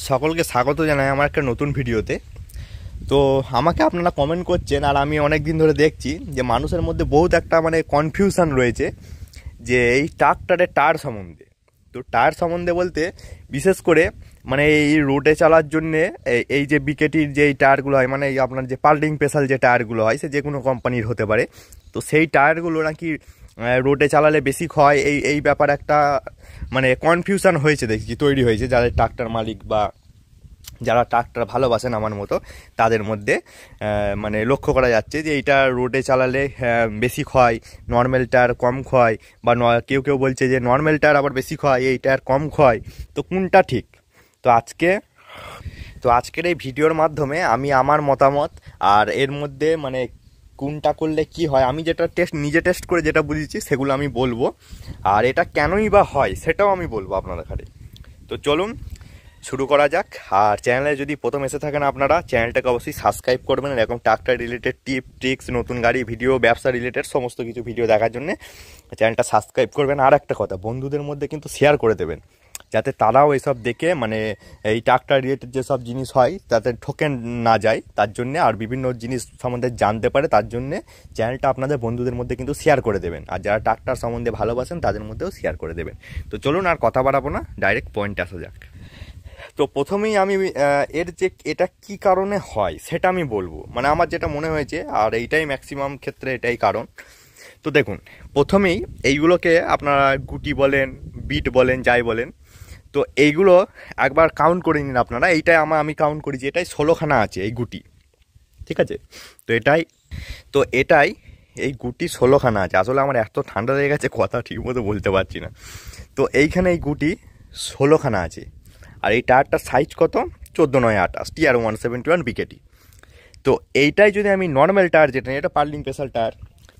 সকলকে স্বাগত জানাই আমার একটা নতুন ভিডিওতে। তো আমাকে আপনারা কমেন্ট করছেন, আর আমি অনেক দিন ধরে দেখছি যে মানুষের মধ্যে বহুত একটা কনফিউশন রয়েছে যে এই ট্রাক্টরের টায়ার সম্বন্ধে। তো টায়ার সম্বন্ধে বলতে বিশেষ করে এই রোডে চালার জন্যে এই যে বিকেটির যে টায়ারগুলো হয়, এই আপনার যে পাল্টিং স্পেশাল যে টায়ারগুলো হয়, সে যে কোনো কোম্পানির হতে পারে। তো সেই টায়ারগুলো নাকি রোডে চালালে বেশি ক্ষয়, এই ব্যাপার একটা কনফিউশন হয়েছে, দেখছি তৈরি হয়েছে যাদের ট্রাক্টর মালিক বা যারা ট্রাক্টর ভালোবাসেন আমার মতো তাদের মধ্যে লক্ষ্য করা যাচ্ছে যে এইটা রোডে চালালে বেশি ক্ষয়, নর্মাল টায়ার কম ক্ষয়, বা কেউ কেউ বলছে যে নর্মাল টায়ার আবার বেশি ক্ষয়, এই টায়ার কম ক্ষয়। তো কোনটা ঠিক? তো আজকের এই ভিডিওর মাধ্যমে আমি আমার মতামত আর এর মধ্যে কোনটা করলে কি হয়, আমি যেটা নিজে টেস্ট করে যেটা বুঝেছি সেগুলো আমি বলবো, আর এটা কেনই বা হয় সেটাও আমি বলবো আপনাদের কাছে। তো চলুন শুরু করা যাক। আর চ্যানেলে যদি প্রথম এসে থাকেন আপনারা চ্যানেলটাকে অবশ্যই সাবস্ক্রাইব করবেন, এরকম ট্রাক্টর রিলেটেড টিপ ট্রিক্স, নতুন গাড়ি ভিডিও, ব্যবসা রিলেটেড সমস্ত কিছু ভিডিও দেখার জন্য চ্যানেলটা সাবস্ক্রাইব করবেন। আর একটা কথা, বন্ধুদের মধ্যে কিন্তু শেয়ার করে দেবেন, যাতে তারাও এসব দেখে এই ট্রাক্টর রিলেটেড যেসব জিনিস হয় তাতে ঠকে না যায় তার জন্যে, আর বিভিন্ন জিনিস সম্বন্ধে জানতে পারে তার জন্যে চ্যানেলটা আপনাদের বন্ধুদের মধ্যে কিন্তু শেয়ার করে দেবেন। আর যারা ট্রাক্টর সম্বন্ধে ভালোবাসেন তাদের মধ্যেও শেয়ার করে দেবেন। তো চলুন আর কথা বাড়াবো না, ডাইরেক্ট পয়েন্টে আসা যাক। তো প্রথমেই আমি এর যে এটা কি কারণে হয় সেটা আমি বলবো, আমার যেটা মনে হয়েছে, আর এইটাই ম্যাক্সিমাম ক্ষেত্রে এটাই কারণ। তো দেখুন, প্রথমেই এইগুলোকে আপনারা গুটি বলেন, বিট বলেন, যাই বলেন, তো এইগুলো একবার কাউন্ট করে নিন আপনারা। এইটাই আমি কাউন্ট করি যে এটাই 16খানা আছে এই গুটি, ঠিক আছে? তো এটাই এই গুটি 16খানা আছে। আসলে আমার এত ঠান্ডা লেগে গেছে, কথা ঠিকমতো বলতে পারছি না। তো এইখানে এই গুটি 16খানা আছে। আর এই টায়ারটার সাইজ কত? 14/9/28 TR 171 বিকেটি। তো এইটাই যদি আমি নর্মাল টায়ার, যেটা এটা পার্লিং স্পেশাল টায়ার,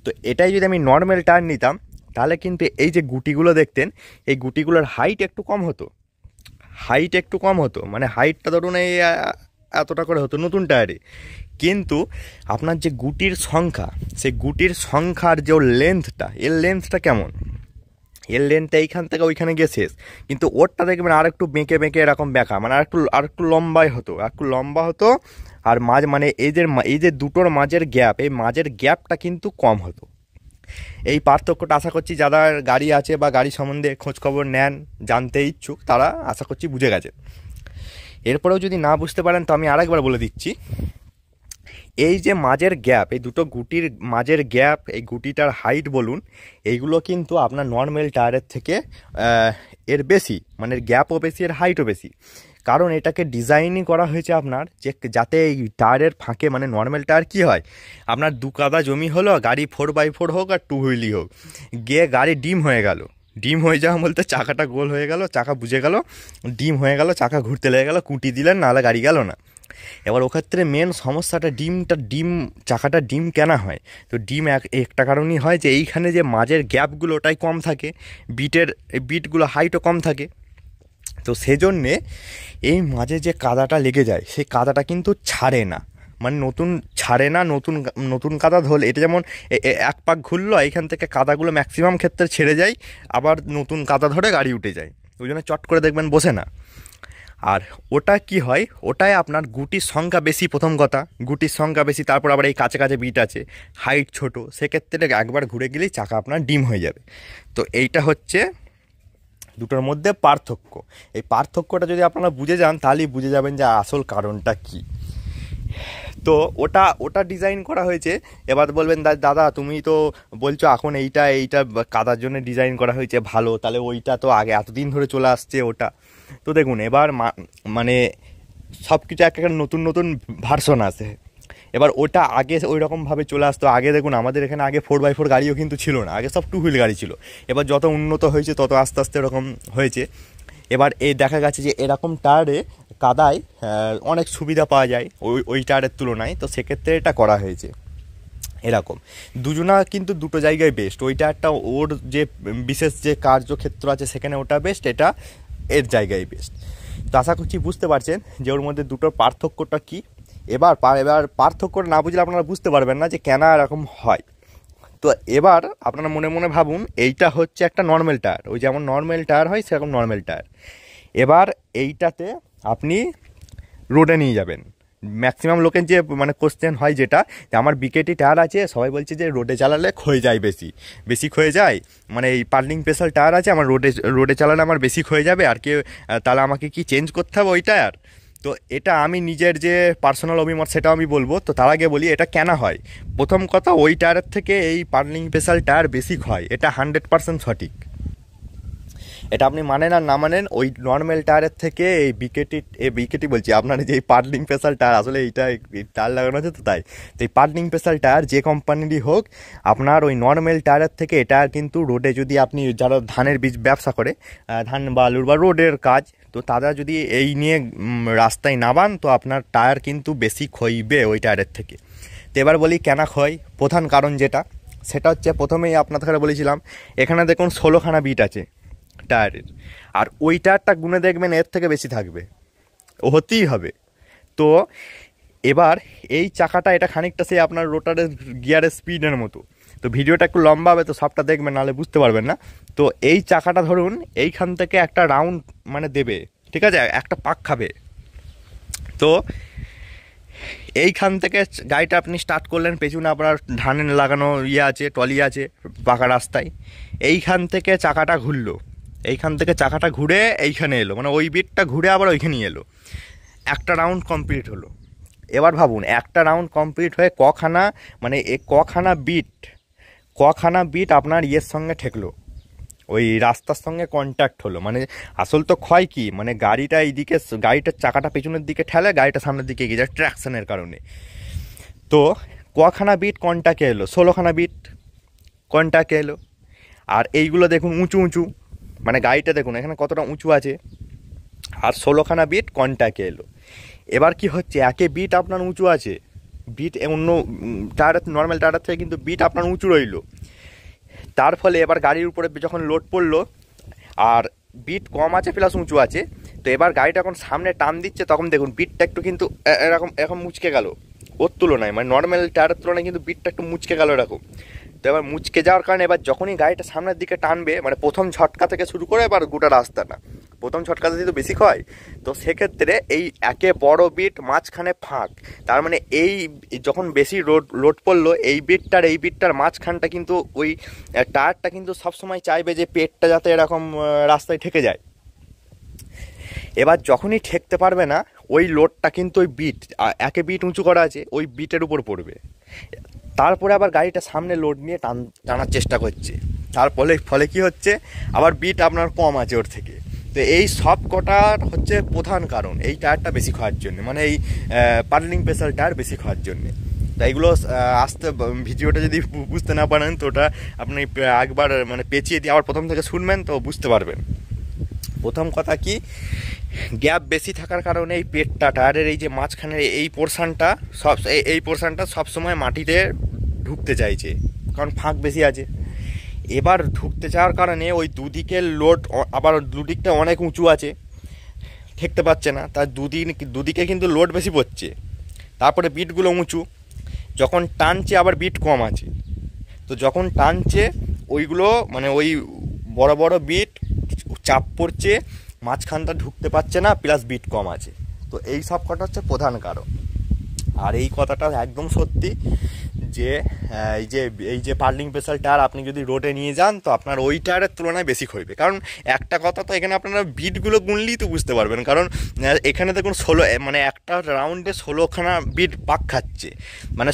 তো এটাই যদি আমি নর্মাল টায়ার নিতাম তাহলে কিন্তু এই যে গুটিগুলো দেখতেন, এই গুটিগুলোর হাইট একটু কম হতো। হাইটটা ধরুন এই এতটা করে হতো নতুন টায়ারে। কিন্তু আপনার যে গুটির সংখ্যা, সেই গুটির সংখ্যার যে লেন্থটা কেমন, এর লেন্থটা এইখান থেকে ওইখানে গিয়ে শেষ, কিন্তু ওরটা দেখবেন আর একটু বেঁকে বেঁকে এরকম বেঁকা, আর একটু লম্বা হতো। আর এই যে দুটোর মাঝের গ্যাপ, এই মাঝের গ্যাপটা কিন্তু কম হতো। এই পার্থক্যটা আশা করছি যারা গাড়ি আছে বা গাড়ি সম্বন্ধে খোঁজখবর নেন, জানতে ইচ্ছুক, তারা আশা করছি বুঝে গেছে। এরপরেও যদি না বুঝতে পারেন তো আমি আরেকবার বলে দিচ্ছি, এই যে মাঝের গ্যাপ, এই দুটো গুটির মাঝের গ্যাপ, এই গুটিটার হাইট বলুন, এইগুলো কিন্তু আপনার নর্মাল টায়ারের থেকে এর বেশি, গ্যাপও বেশি, এর হাইটও বেশি। কারণ এটাকে ডিজাইনই করা হয়েছে আপনার যে যাতে এই টায়ারের ফাঁকে, নর্মাল টায়ার কী হয়, আপনার 2 কাদা জমি হলো, গাড়ি 4x4 হোক আর 2 হুইলই হোক, গিয়ে গাড়ি ডিম হয়ে যাওয়া বলতে চাকাটা গোল হয়ে গেল, চাকা বুঝে গেল, ডিম হয়ে গেল, চাকা ঘুরতে লেগে গেল, কুটি দিলেন, নাহলে গাড়ি গেল না। এবার ওক্ষেত্রে মেন সমস্যাটা চাকাটা ডিম কেন হয়? তো ডিম একটা কারণই হয় যে এইখানে যে মাঝের গ্যাপগুলো ওটাই কম থাকে, বিটগুলো হাইটও কম থাকে। তো সেজন্যে এই মাঝে যে কাদাটা লেগে যায়, সেই কাদাটা কিন্তু ছাড়ে না, নতুন কাদা ধরলে, এটা যেমন এক পাক ঘুরলো, এইখান থেকে কাদাগুলো ম্যাক্সিমাম ক্ষেত্রে ছেড়ে যায়, আবার নতুন কাদা ধরে গাড়ি উঠে যায়, ওই জন্য চট করে দেখবেন বসে না। আর ওটা কি হয়, ওটাই আপনার গুটির সংখ্যা বেশি, প্রথম কথা গুটির সংখ্যা বেশি, তারপর আবার এই কাছে কাছে বিট আছে, হাইট ছোট, সেক্ষেত্রে একবার ঘুরে গেলেই চাকা আপনার ডিম হয়ে যাবে। তো এইটা হচ্ছে দুটোর মধ্যে পার্থক্য। এই পার্থক্যটা যদি আপনারা বুঝে যান তাহলেই বুঝে যাবেন যে আসল কারণটা কী। তো ওটা ডিজাইন করা হয়েছে। এবার বলবেন দাদা তুমি তো বলছো এখন এইটা কাদার জন্য ডিজাইন করা হয়েছে ভালো, তাহলে ওইটা তো আগে এতদিন ধরে চলে আসছে ওটা। তো দেখুন, এবার সব কিছু একটা নতুন নতুন ভার্সন আছে। এবার ওটা আগে ওই রকমভাবে চলে আসতো। আগে দেখুন, আমাদের এখানে আগে 4x4 গাড়িও কিন্তু ছিল না, আগে সব 2 হুইল গাড়ি ছিল। এবার যত উন্নত হয়েছে তত আস্তে আস্তে এরকম হয়েছে। এবার এই দেখা গেছে যে এরকম টায়ারে কাদায় অনেক সুবিধা পাওয়া যায় ওই টায়ারের তুলনায়, তো সেক্ষেত্রে এটা করা হয়েছে এরকম। দুজনা কিন্তু দুটো জায়গায় বেস্ট, ওই টায়ারটা ওর যে বিশেষ যে কার্যক্ষেত্র আছে সেখানে ওটা বেস্ট, এটা এর জায়গায় বেস্ট। তো আশা করছি বুঝতে পারছেন যে ওর মধ্যে দুটোর পার্থক্যটা কী। এবার পার্থক্যটা না বুঝলে আপনারা বুঝতে পারবেন না যে কেন এরকম হয়। তো এবার আপনারা মনে মনে ভাবুন, এইটা হচ্ছে একটা নর্মাল টায়ার, ওই যেমন নর্মাল টায়ার হয় সেরকম নর্মাল টায়ার। এবার এইটাতে আপনি রোডে নিয়ে যাবেন। ম্যাক্সিমাম লোকের যে মানে কোশ্চেন হয় যেটা, যে আমার বিকেটি টায়ার আছে, সবাই বলছে যে রোডে চালালে ক্ষয়ে যায়, বেশি বেশি ক্ষয়ে যায়, মানে এই পার্লিং স্পেশাল টায়ার আছে আমার, রোডে রোডে চালালে আমার বেশি ক্ষয়ে যাবে, আর কেউ তাহলে আমাকে কি চেঞ্জ করতে হবে ওই টায়ার? তো এটা আমি নিজের যে পার্সোনাল অভিমত সেটাও আমি বলবো। তো তার আগে বলি এটা কেন হয়। প্রথম কথা, ওই টায়ারের থেকে এই পার্লিং স্পেশাল টায়ার বেশি ক্ষয়, এটা 100% সঠিক। এটা আপনি মানেন আর না মানেন, ওই নর্মাল টায়ারের থেকে এই বিকেটি বলছি, আপনার যে এই পার্লিং স্পেশাল টায়ার, আসলে এইটা টায়ার লাগানো আছে তো তাই, তো এই পার্লিং স্পেশাল টায়ার যে কোম্পানিরই হোক, আপনার ওই নর্মাল টায়ারের থেকে এটা কিন্তু রোডে যদি আপনি, যারা ধানের বীজ ব্যবসা করে, ধান বালুর বা রোডের কাজ, তো তারা যদি এই নিয়ে রাস্তায় নামান, তো আপনার টায়ার কিন্তু বেশি ক্ষয়বে ওই টায়ারের থেকে। তো এবার বলি কেন ক্ষয়। প্রধান কারণ যেটা, সেটা হচ্ছে প্রথমেই আপনাদের বলেছিলাম, এখানে দেখুন 16খানা বিট আছে টায়ারের, আর ওই টায়ারটা গুনে দেখবেন এর থেকে বেশি থাকবে, ও হতেই হবে। তো এবার এই চাকাটা, এটা খানিকটা সেই আপনার রোটারের গিয়ারের স্পিডের মতো। তো ভিডিওটা একটু লম্বা হবে, তো সবটা দেখবেন, নাহলে বুঝতে পারবেন না। তো এই চাকাটা ধরুন এইখান থেকে একটা রাউন্ড মানে দেবে, ঠিক আছে, একটা পাক খাবে। তো এইখান থেকে গাড়িটা আপনি স্টার্ট করলেন, পেছনে আপনার ধান লাগানো আছে, টলি আছে পাকা রাস্তায়, এইখান থেকে চাকাটা ঘুরলো, এইখান থেকে চাকাটা ঘুরে এইখানে এলো, মানে ওই বিটটা ঘুরে আবার ওইখানেই এলো, একটা রাউন্ড কমপ্লিট হলো। এবার ভাবুন, একটা রাউন্ড কমপ্লিট হয়ে কখানা, মানে কখানা বিট আপনার ইয়ের সঙ্গে ঠেকলো, ওই রাস্তার সঙ্গে কন্ট্যাক্ট হলো। মানে আসল তো ক্ষয় কি, মানে গাড়িটা এইদিকে, গাড়িটার চাকাটা পেছনের দিকে ঠেলে, গাড়িটা সামনের দিকে এগিয়ে যায় ট্র্যাকশনের কারণে। তো কখানা বিট কন্ট্যাক্টে এলো, 16খানা বিট কন্ট্যাক্টে এলো। আর এইগুলো দেখুন উঁচু উঁচু, মানে গাড়িটা দেখুন এখানে কতটা উঁচু আছে, আর 16খানা বিট কন্ট্যাক্টে এলো। এবার কি হচ্ছে, একে বিট আপনার উঁচু আছে, বিট অন্য টায়ার, নর্মাল টায়ার থেকে কিন্তু বিট আপনার উঁচু রইলো। তার ফলে এবার গাড়ির উপরে যখন লোড পড়লো, আর বিট কম আছে প্লাস উঁচু আছে, তো এবার গাড়িটা যখন সামনে টান দিচ্ছে, তখন দেখুন বিটটা একটু কিন্তু এরকম এরকম মুচকে গেল ওর তুলনায়, মানে নর্মাল টায়ারের তুলনায় কিন্তু বিটটা একটু মুচকে গেল এরকম। তো এবার মুচকে যাওয়ার কারণে এবার যখনই গাড়িটা সামনের দিকে টানবে, মানে প্রথম ঝটকা থেকে শুরু করে এবার গোটা রাস্তাটা, প্রথম ঝটকাতে তো বেশি ক্ষয়। তো সেক্ষেত্রে এই একে বড় বিট মাঝখানে ফাঁক, তার মানে এই যখন বেশি লোড পড়লো, এই বিটটার মাঝখানটা কিন্তু ওই টায়ারটা কিন্তু সবসময় চাইবে যে পেটটা যাতে এরকম রাস্তায় ঠেকে যায়। এবার যখনই ঠেকতে পারবে না, ওই লোডটা কিন্তু ওই বিট, একে বিট উঁচু করা আছে, ওই বিটের উপর পড়বে। তারপরে আবার গাড়িটা সামনে লোড নিয়ে টানার চেষ্টা করছে, ফলে কি হচ্ছে, আবার বিট আপনার কম আছে ওর থেকে। তো এই সব কটার হচ্ছে প্রধান কারণ এই টায়ারটা বেশি খাওয়ার জন্য, মানে এই পার্লিং স্পেশাল টায়ার বেশি খাওয়ার জন্যে। তো এইগুলো ভিডিওটা যদি বুঝতে না পারেন, তো ওটা আপনি একবার মানে পেঁচিয়ে দিয়ে আবার প্রথম থেকে শুনবেন, তো বুঝতে পারবেন। প্রথম কথা কি, গ্যাপ বেশি থাকার কারণে এই পেটটা, টায়ারের এই যে মাঝখানের এই পোর্শনটা সবসময় মাটিতে ঢুকতে চাইছে, কারণ ফাঁক বেশি আছে। এবার ঢুকতে যাওয়ার কারণে ওই দুদিকের লোড, আবার দুদিকটা অনেক উঁচু আছে, ঠেকতে পারছে না, তার দুদিকে কিন্তু লোড বেশি পড়ছে। তারপরে বিটগুলো উঁচু, যখন টানছে আবার বিট কম আছে, তো যখন টানছে ওইগুলো মানে ওই বড় বড় বিট চাপ পড়ছে, মাঝখানটা ঢুকতে পারছে না, প্লাস বিট কম আছে। তো এই সব কটা হচ্ছে প্রধান কারণ। আর এই কথাটা একদম সত্যি যে এই যে পার্লিং স্পেশাল টায়ার আপনি যদি রোডে নিয়ে যান, তো আপনার ওই টায়ারের তুলনায় বেশি ক্ষয়বে। কারণ একটা কথা, তো এখানে আপনারা বিটগুলো গুনলেই তো বুঝতে পারবেন, কারণ এখানে দেখুন মানে একটা রাউন্ডে 16খানা বিট পাক খাচ্ছে, মানে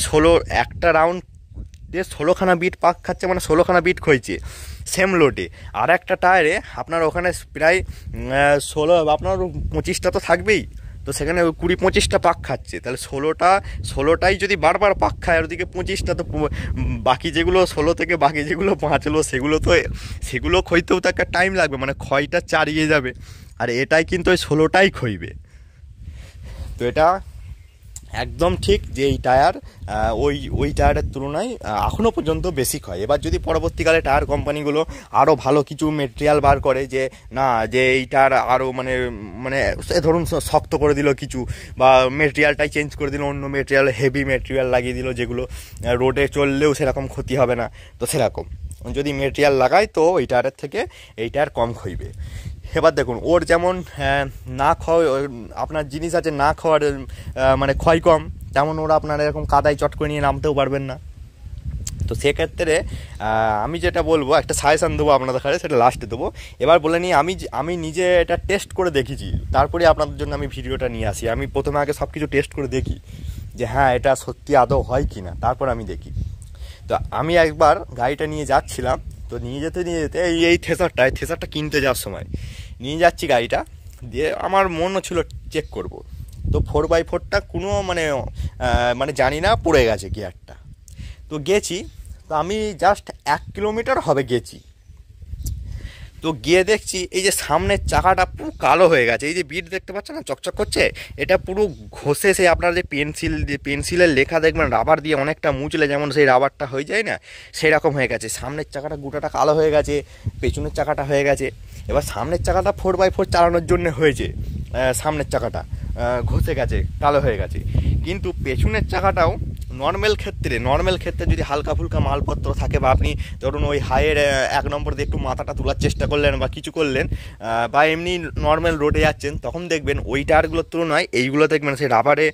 একটা রাউন্ডে 16খানা বিট পাক খাচ্ছে, মানে 16খানা বিট ক্ষয়ছে সেম লোডে। আর একটা টায়ারে আপনার ওখানে প্রায় আপনার 25টা তো থাকবেই, তো সেখানে 20-25টা পাক খাচ্ছে, তাহলে 16টাই যদি বারবার পাক খায়, আর ওদিকে 25টা, তো বাকি যেগুলো 16 থেকে বাকি যেগুলো বাঁচলো, সেগুলো ক্ষয়তেও তো একটা টাইম লাগবে, মানে ক্ষয়টা চারিয়ে যাবে। আর এটাই কিন্তু ওই 16টাই ক্ষয়বে। তো এটা একদম ঠিক যে এই টায়ার ওই টায়ারের তুলনায় এখনও পর্যন্ত বেশি ক্ষয়। এবার যদি পরবর্তীকালে টায়ার কোম্পানিগুলো আরও ভালো কিছু মেটেরিয়াল বার করে, যে না, যে এই টায়ার আরও মানে ধরুন শক্ত করে দিল কিছু, বা মেটেরিয়ালটাই চেঞ্জ করে দিল, অন্য মেটেরিয়াল, হেভি মেটেরিয়াল লাগিয়ে দিল, যেগুলো রোডে চললেও সেরকম ক্ষতি হবে না, তো সেরকম যদি মেটেরিয়াল লাগায়, তো ওই টায়ারের থেকে এই টায়ার কম ক্ষয়বে। এবার দেখুন ওর যেমন না খাওয়া আপনার জিনিস আছে না খাওয়ার মানে ক্ষয় কম, তেমন ওরা আপনারা এরকম কাদায় চট করে নিয়ে নামতেও পারবেন না। তো সেক্ষেত্রে আমি যেটা বলবো, একটা সাজেশান দেবো আপনাদের কাছে, সেটা লাস্টে দেবো। এবার বলে নিই আমি নিজে এটা টেস্ট করে দেখেছি, তারপরে আপনাদের জন্য আমি ভিডিওটা নিয়ে আসি। আমি প্রথমে আগে সব কিছু টেস্ট করে দেখি যে হ্যাঁ এটা সত্যি আদৌ হয় কি না, তারপর আমি দেখি। তো আমি একবার গাড়িটা নিয়ে যাচ্ছিলাম, তো নিয়ে যেতে এই থেসারটা কিনতে যাওয়ার সময় নিয়ে যাচ্ছি গাড়িটা, দিয়ে আমার মনও ছিল চেক করব। তো 4x4টা কোনো মানে জানি না পড়ে গেছে গিয়ারটা। তো গেছি, তো আমি জাস্ট 1 কিলোমিটার হবে গেছি, তো গিয়ে দেখছি এই যে সামনের চাকাটা পুরো কালো হয়ে গেছে। এই যে বিট দেখতে পাচ্ছেন না চকচক করছে, এটা পুরো ঘষে সে আপনার যে পেন্সিলের লেখা দেখবেন রাবার দিয়ে অনেকটা মুছলে যেমন সেই রাবারটা হয়ে যায় না, সেই রকম হয়ে গেছে। সামনের চাকাটা গোটাটা কালো হয়ে গেছে, পেছনের চাকাটা হয়ে গেছে। এবার সামনের চাকাটা 4x4 চালানোর জন্য হয়েছে, সামনের চাকাটা ঘষে গেছে, কালো হয়ে গেছে। কিন্তু পেছনের চাকাটাও নর্মাল ক্ষেত্রে যদি হালকা ফুলকা মালপত্র থাকে, বা আপনি ধরুন ওই হাইয়ের 1 নম্বর দিয়ে একটু মাথাটা তোলার চেষ্টা করলেন বা কিছু করলেন, বা এমনি নর্মাল রোডে যাচ্ছেন, তখন দেখবেন ওই টায়ারগুলোর তুলনায় এইগুলো দেখবেন সেই রাবারে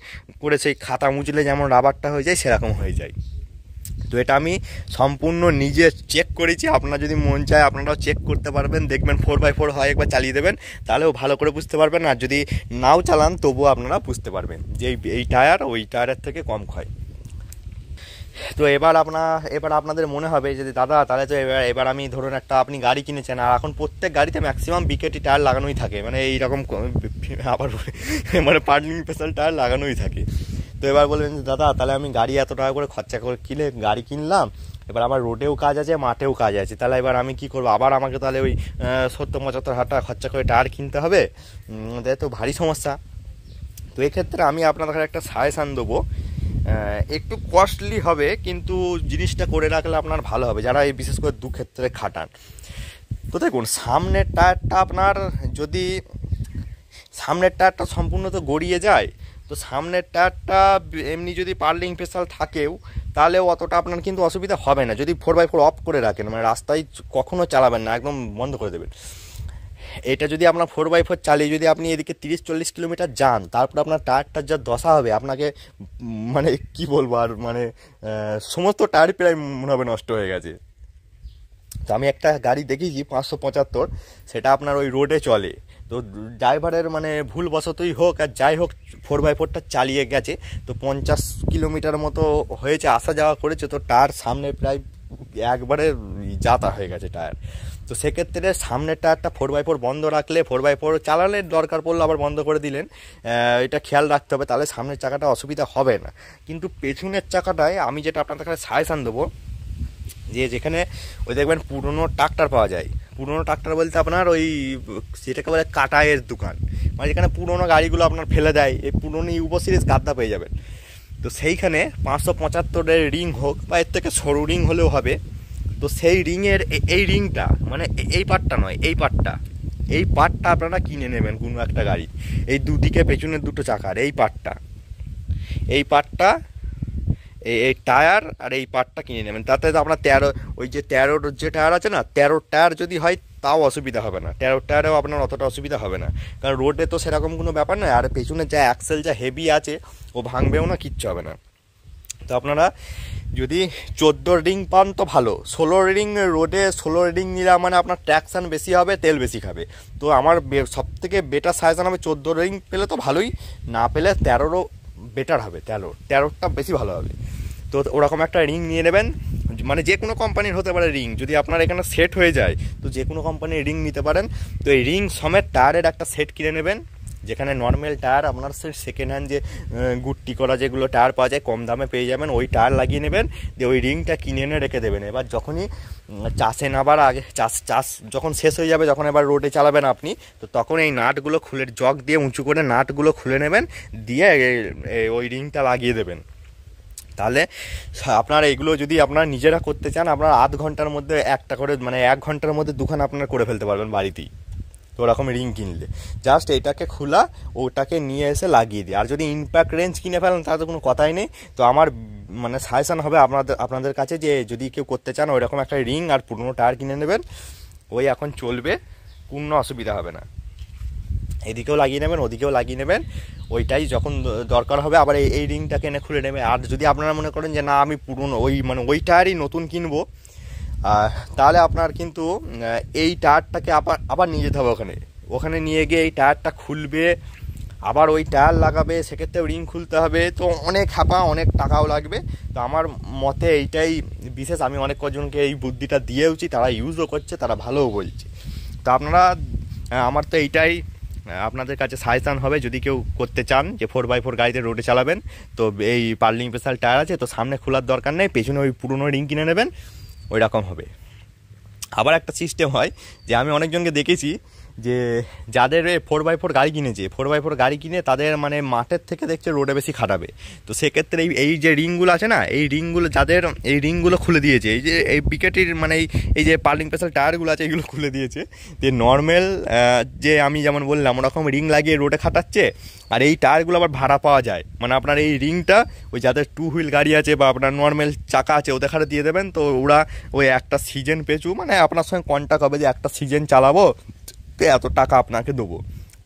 করে সেই খাতা মুছলে যেমন রাবারটা হয়ে যায় সেরকম হয়ে যায়। তো এটা আমি সম্পূর্ণ নিজে চেক করেছি। আপনারা যদি মন চায় আপনারাও চেক করতে পারবেন, দেখবেন 4x4 হয় একবার চালিয়ে দেবেন, তাহলেও ভালো করে বুঝতে পারবেন। আর যদি নাও চালান তবুও আপনারা বুঝতে পারবেন যে এই টায়ার ওই টায়ারের থেকে কম ক্ষয়। তো এবার আপনাদের মনে হবে যে দাদা তাহলে তো এবার আমি ধরুন আপনি গাড়ি কিনেছেন, আর এখন প্রত্যেক গাড়িতে ম্যাক্সিমাম বিকেটি টায়ার লাগানোই থাকে, মানে এইরকম আবার মানে পার্লিং স্পেশাল টায়ার লাগানোই থাকে। তো এবার বলবেন যে দাদা তাহলে আমি গাড়ি এত টাকা করে খরচা করে গাড়ি কিনলাম, এবার আমার রোডেও কাজ আছে মাঠেও কাজ আছে, তাহলে এবার আমি কি করবো, আবার আমাকে তাহলে ওই 70-75 হাজার টাকা খরচা করে টায়ার কিনতে হবে, তো ভারী সমস্যা। তো এক্ষেত্রে আমি আপনাদের একটা সাজেশান দেবো, একটু কস্টলি হবে কিন্তু জিনিসটা করে রাখলে আপনার ভালো হবে, যারা এই বিশেষ করে ক্ষেত্রে খাটান। তো দেখুন সামনের টায়ারটা সম্পূর্ণ তো গড়িয়ে যায়, তো সামনের টায়ারটা এমনি যদি পার্লিং স্পেশাল থাকেও তাহলেও অতটা আপনার কিন্তু অসুবিধা হবে না, যদি 4x4 অফ করে রাখেন, মানে রাস্তায় কখনো চালাবেন না, একদম বন্ধ করে দেবেন। এটা যদি আপনার 4x4 চালিয়ে যদি আপনি এদিকে 30-40 কিলোমিটার যান, তারপর আপনার টায়ারটার যা দশা হবে আপনাকে মানে কি বলবো আর, মানে সমস্ত টায়ার প্রায় মনে হবে নষ্ট হয়ে গেছে। তো আমি একটা গাড়ি দেখেছি 575, সেটা আপনার ওই রোডে চলে, তো ড্রাইভারের মানে ভুলবশতই হোক আর যাই হোক 4x4টা চালিয়ে গেছে, তো 50 কিলোমিটার মতো হয়েছে, আসা যাওয়া করেছে, তো টায়ার সামনে প্রায় একবারে যাতা হয়ে গেছে টায়ার। তো সেক্ষেত্রে সামনের টায়ারটা 4x4 বন্ধ রাখলে, 4x4 চালালে দরকার পড়লে আবার বন্ধ করে দিলেন, এটা খেয়াল রাখতে হবে, তাহলে সামনের চাকাটা অসুবিধা হবে না। কিন্তু পেছনের চাকাটায় আমি যেটা আপনাদের কাছে সাজেশান দেবো, যেখানে ওই দেখবেন পুরনো ট্রাক্টর পাওয়া যায়, পুরনো ট্রাক্টর বলতে আপনার ওই যেটাকে বলে কাটায়ের দোকান, মানে যেখানে পুরনো গাড়িগুলো আপনার ফেলে দেয়, এই পুরনো ইউবো সিরিজ গাদ্দা পেয়ে যাবেন। তো সেইখানে 575-এর রিং হোক বা এর থেকে সরু রিং হলেও হবে, তো সেই রিংয়ের এই রিংটা মানে এই পার্টটা নয়, এই পার্টটা আপনারা কিনে নেবেন কোনো একটা গাড়ি, এই দুদিকে পেছনের দুটো চাকার এই পার্টটা এই টায়ার আর এই পার্টটা কিনে নেবেন, তাতে আপনার 13 যে টায়ার আছে না, 13 টায়ার যদি হয় তাও অসুবিধা হবে না, 13 টায়ারেও আপনার অতটা অসুবিধা হবে না, কারণ রোডে তো সেরকম কোনো ব্যাপার নয়, আর পেছনে যা অ্যাক্সেল যা হেভি আছে ও ভাঙবেও না, কিচ্ছু হবে না। তো আপনারা যদি 14 রিং পান তো ভালো, 16 রিং রোডে 16 রিং নিলে মানে আপনার ট্র্যাকশান বেশি হবে, তেল বেশি খাবে। তো আমার সবথেকে বেটার সাজেশন হবে 14 রিং পেলে তো ভালোই, না পেলে 13ও বেটার হবে, 13টা বেশি ভালো হবে। তো ওরকম একটা রিং নিয়ে নেবেন, মানে যে কোনো কোম্পানির হতে পারে রিং, যদি আপনার এখানে সেট হয়ে যায় তো যে কোনো কোম্পানির রিং নিতে পারেন। তো এই রিং সমেত টায়ারের একটা সেট কিনে নেবেন, যেখানে নর্মাল টায়ার আপনার সেকেন্ড হ্যান্ড যে গুট্টি করা যেগুলো টায়ার পাওয়া যায় কম দামে পেয়ে যাবেন, ওই টায়ার লাগিয়ে নেবেন, দিয়ে ওই রিংটা কিনে এনে রেখে দেবেন। এবার যখনই চাষে নাবার আগে চাষ যখন শেষ হয়ে যাবে, যখন এবার রোডে চালাবেন আপনি, তো তখন এই নাটগুলো খুলে জগ দিয়ে উঁচু করে নাটগুলো খুলে নেবেন, দিয়ে ওই রিংটা লাগিয়ে দেবেন। তাহলে আপনারা এগুলো যদি আপনারা নিজেরা করতে চান, আপনারা আধ ঘন্টার মধ্যে একটা করে, মানে 1 ঘন্টার মধ্যে 2খান আপনারা করে ফেলতে পারবেন বাড়িতেই। তো ওরকম রিং কিনলে জাস্ট এটাকে খোলা ওটাকে নিয়ে এসে লাগিয়ে দিই। আর যদি ইম্প্যাক্ট রেঞ্জ কিনে ফেলেন তাহলে তো কোনো কথাই নেই। তো আমার মানে সাজেশন হবে আপনাদের কাছে যে যদি কেউ করতে চান ওইরকম একটা রিং আর পুরনো টায়ার কিনে নেবেন, ওই এখন চলবে। কোনো অসুবিধা হবে না। এদিকেও লাগিয়ে নেবেন, ওদিকেও লাগিয়ে নেবেন, ওইটাই যখন দরকার হবে আবার এই রিংটাকে এনে খুলে নেবে। আর যদি আপনারা মনে করেন যে না আমি পুরনো ওই টায়ারই নতুন কিনবো, তাহলে আপনার কিন্তু এই টায়ারটাকে আবার নিয়ে যেতে হবে ওখানে নিয়ে গিয়ে এই টায়ারটা খুলবে, আবার ওই টায়ার লাগাবে, সেক্ষেত্রে রিং খুলতে হবে, তো অনেক হ্যাপা, অনেক টাকাও লাগবে। তো আমার মতে এইটাই বিশেষ, আমি অনেক কজনকে এই বুদ্ধিটা দিয়েওছি, তারা ইউজও করছে, তারা ভালোও বলছে। তো আপনারা, আমার তো এইটাই আপনাদের কাছে সাজেশান হবে, যদি কেউ করতে চান যে 4x4 গাড়িতে রোডে চালাবেন, তো এই পার্লিং স্পেশাল টায়ার আছে, তো সামনে খোলার দরকার নেই, পেছনে ওই পুরনো রিং কিনে নেবেন, ওই রকম হবে। আবার একটা সিস্টেম হয় যে আমি অনেকজনকে দেখেছি যে যাদের 4x4 গাড়ি কিনেছে, 4x4 গাড়ি কিনে তাদের মানে মাঠের থেকে দেখছে রোডে বেশি খাটাবে, তো সেক্ষেত্রে এই যে রিংগুলো আছে না, এই রিংগুলো যাদের এই রিংগুলো খুলে দিয়েছে, এই যে এই বিকেটির মানে এই যে পার্লিং স্পেশাল টায়ারগুলো আছে এইগুলো খুলে দিয়েছে, যে নর্মাল যে আমি যেমন বললাম ওরকম রিং লাগিয়ে রোডে খাটাচ্ছে, আর এই টায়ারগুলো আবার ভাড়া পাওয়া যায়, মানে আপনার এই রিংটা ওই যাদের 2 হুইল গাড়ি আছে বা আপনার নর্মাল চাকা আছে ওদের খাটে দিয়ে দেবেন, তো ওরা ওই একটা সিজন পেছু মানে আপনার সঙ্গে কন্ট্যাক্ট হবে যে একটা সিজন চালাবো তো এত টাকা আপনাকে দেবো,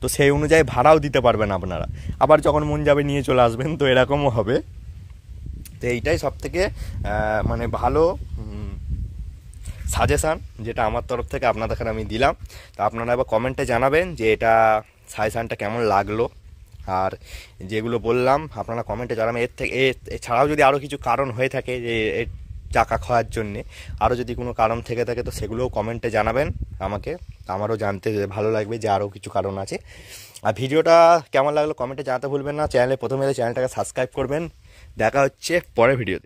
তো সেই অনুযায়ী ভাড়াও দিতে পারবেন আপনারা, আবার যখন মন যাবে নিয়ে চলে আসবেন, তো এরকমও হবে। তো এইটাই সবথেকে মানে ভালো সাজেশান যেটা আমার তরফ থেকে আপনাদের আমি দিলাম। তো আপনারা এবার কমেন্টে জানাবেন যে এটা সাজেশানটা কেমন লাগলো, আর যেগুলো বললাম আপনারা কমেন্টে জানাবেন। এছাড়াও যদি আরও কিছু কারণ হয়ে থাকে যে চাকা খাওয়ার জন্যে, আরও যদি কোনো কারণ থেকে থাকে তো সেগুলোও কমেন্টে জানাবেন আমাকে, আমারও জানতে ভালো লাগবে যে আরও কিছু কারণ আছে। আর ভিডিওটা কেমন লাগলো কমেন্টে জানাতে ভুলবেন না, চ্যানেলে প্রথমে এলে চ্যানেলটাকে সাবস্ক্রাইব করবেন। দেখা হচ্ছে পরের ভিডিওতে।